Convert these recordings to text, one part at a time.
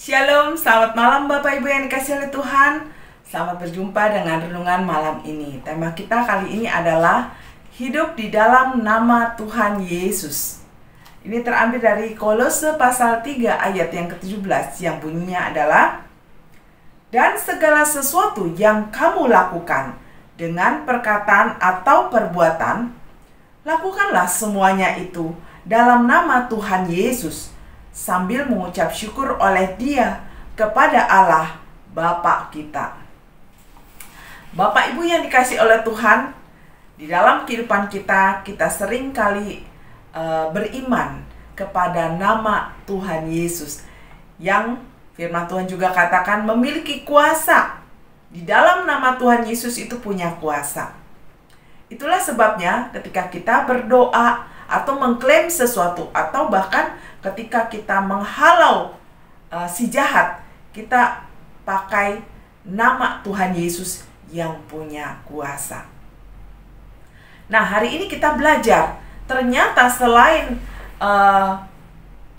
Shalom, selamat malam Bapak Ibu yang dikasihi oleh Tuhan. Selamat berjumpa dengan renungan malam ini. Tema kita kali ini adalah hidup di dalam nama Tuhan Yesus. Ini terambil dari Kolose pasal 3 ayat yang ke-17 yang bunyinya adalah: dan segala sesuatu yang kamu lakukan dengan perkataan atau perbuatan, lakukanlah semuanya itu dalam nama Tuhan Yesus, sambil mengucap syukur oleh Dia kepada Allah Bapa kita. Bapak Ibu yang dikasihi oleh Tuhan, di dalam kehidupan kita sering kali beriman kepada nama Tuhan Yesus, yang firman Tuhan juga katakan memiliki kuasa. Di dalam nama Tuhan Yesus itu punya kuasa. Itulah sebabnya ketika kita berdoa atau mengklaim sesuatu, atau bahkan ketika kita menghalau si jahat, kita pakai nama Tuhan Yesus yang punya kuasa. Nah, hari ini kita belajar, ternyata selain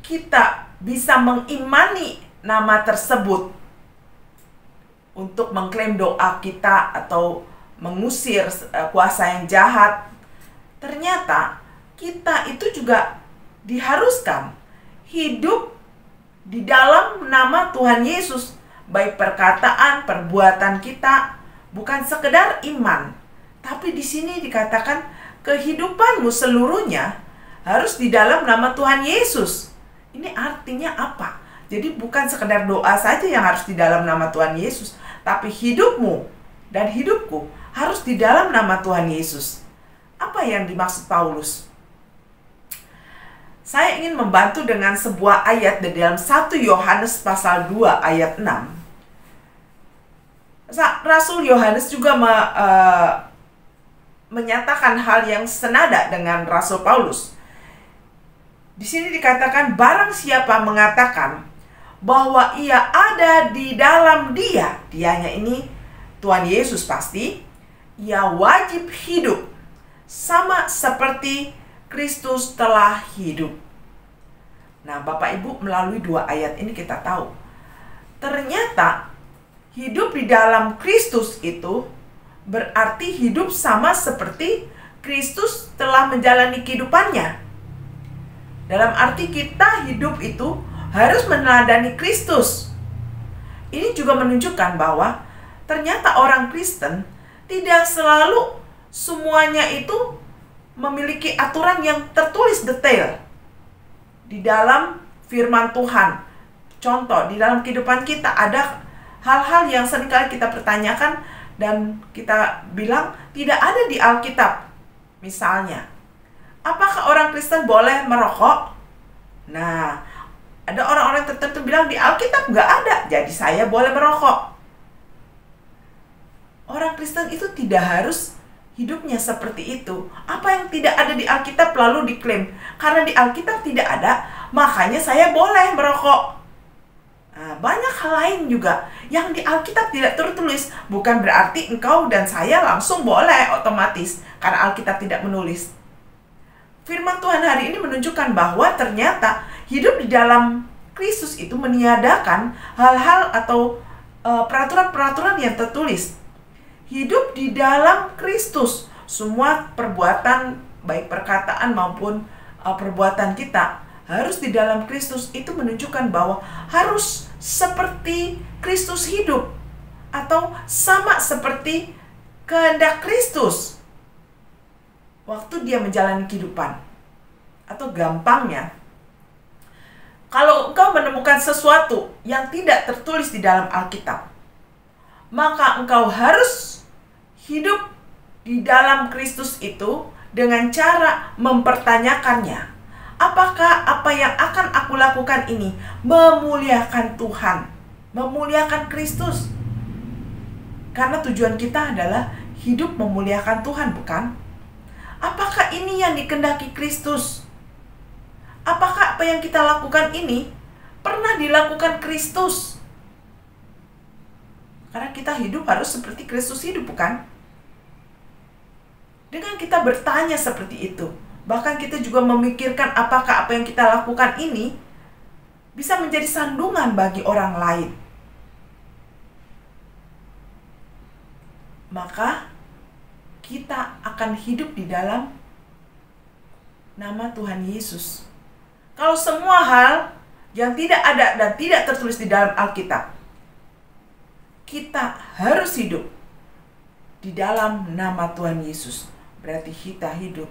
kita bisa mengimani nama tersebut untuk mengklaim doa kita atau mengusir kuasa yang jahat, ternyata kita itu juga diharuskan hidup di dalam nama Tuhan Yesus, baik perkataan, perbuatan kita, bukan sekedar iman, tapi di sini dikatakan kehidupanmu seluruhnya harus di dalam nama Tuhan Yesus. Ini artinya apa? Jadi bukan sekedar doa saja yang harus di dalam nama Tuhan Yesus, tapi hidupmu dan hidupku harus di dalam nama Tuhan Yesus. Apa yang dimaksud Paulus? Saya ingin membantu dengan sebuah ayat di dalam 1 Yohanes pasal 2 ayat 6. Rasul Yohanes juga menyatakan hal yang senada dengan Rasul Paulus. Di sini dikatakan, barang siapa mengatakan bahwa ia ada di dalam dia, dianya ini Tuhan Yesus pasti, ia wajib hidup sama seperti Kristus telah hidup. Nah, Bapak Ibu, melalui 2 ayat ini kita tahu, ternyata hidup di dalam Kristus itu berarti hidup sama seperti Kristus telah menjalani kehidupannya. Dalam arti kita hidup itu harus meneladani Kristus. Ini juga menunjukkan bahwa ternyata orang Kristen tidak selalu semuanya itu memiliki aturan yang tertulis detail di dalam firman Tuhan. Contoh, di dalam kehidupan kita ada hal-hal yang seringkali kita pertanyakan dan kita bilang tidak ada di Alkitab. Misalnya, apakah orang Kristen boleh merokok? Nah, ada orang-orang tertentu bilang di Alkitab nggak ada, jadi saya boleh merokok. Orang Kristen itu tidak harus hidupnya seperti itu. Apa yang tidak ada di Alkitab lalu diklaim, karena di Alkitab tidak ada, makanya saya boleh merokok. Nah, banyak hal lain juga yang di Alkitab tidak tertulis. Bukan berarti engkau dan saya langsung boleh otomatis, karena Alkitab tidak menulis. Firman Tuhan hari ini menunjukkan bahwa ternyata hidup di dalam Kristus itu meniadakan hal-hal atau peraturan-peraturan yang tertulis. Hidup di dalam Kristus, semua perbuatan, baik perkataan maupun perbuatan kita harus di dalam Kristus. Itu menunjukkan bahwa harus seperti Kristus hidup, atau sama seperti kehendak Kristus waktu dia menjalani kehidupan. Atau gampangnya, kalau engkau menemukan sesuatu yang tidak tertulis di dalam Alkitab, maka engkau harus hidup di dalam Kristus itu dengan cara mempertanyakannya. Apakah apa yang akan aku lakukan ini memuliakan Tuhan, memuliakan Kristus? Karena tujuan kita adalah hidup memuliakan Tuhan, bukan? Apakah ini yang dikehendaki Kristus? Apakah apa yang kita lakukan ini pernah dilakukan Kristus? Karena kita hidup harus seperti Kristus hidup, bukan? Dengan kita bertanya seperti itu, bahkan kita juga memikirkan apakah apa yang kita lakukan ini bisa menjadi sandungan bagi orang lain. Maka kita akan hidup di dalam nama Tuhan Yesus. Kalau semua hal yang tidak ada dan tidak tertulis di dalam Alkitab, kita harus hidup di dalam nama Tuhan Yesus. Berarti kita hidup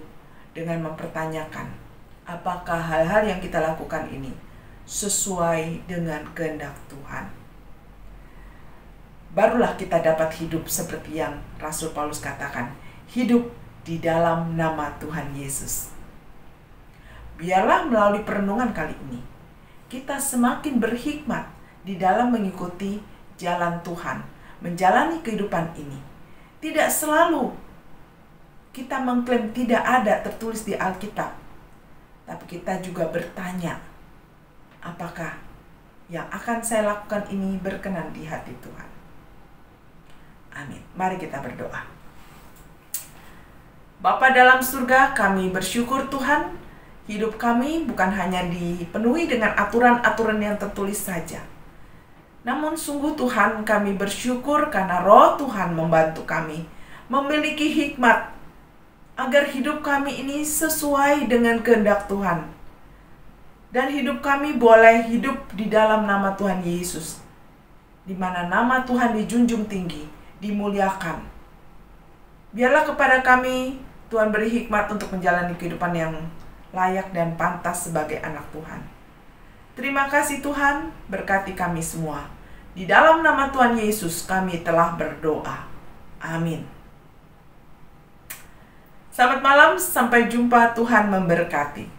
dengan mempertanyakan, apakah hal-hal yang kita lakukan ini sesuai dengan kehendak Tuhan. Barulah kita dapat hidup seperti yang Rasul Paulus katakan, hidup di dalam nama Tuhan Yesus. Biarlah melalui perenungan kali ini, kita semakin berhikmat di dalam mengikuti jalan Tuhan, menjalani kehidupan ini. Tidak selalu kita mengklaim tidak ada tertulis di Alkitab, tapi kita juga bertanya, apakah yang akan saya lakukan ini berkenan di hati Tuhan? Amin. Mari kita berdoa. Bapa dalam surga, kami bersyukur Tuhan, hidup kami bukan hanya dipenuhi dengan aturan-aturan yang tertulis saja. Namun sungguh Tuhan, kami bersyukur karena Roh Tuhan membantu kami memiliki hikmat agar hidup kami ini sesuai dengan kehendak Tuhan. Dan hidup kami boleh hidup di dalam nama Tuhan Yesus, di mana nama Tuhan dijunjung tinggi, dimuliakan. Biarlah kepada kami Tuhan beri hikmat untuk menjalani kehidupan yang layak dan pantas sebagai anak Tuhan. Terima kasih Tuhan, berkati kami semua. Di dalam nama Tuhan Yesus kami telah berdoa. Amin. Selamat malam, sampai jumpa, Tuhan memberkati.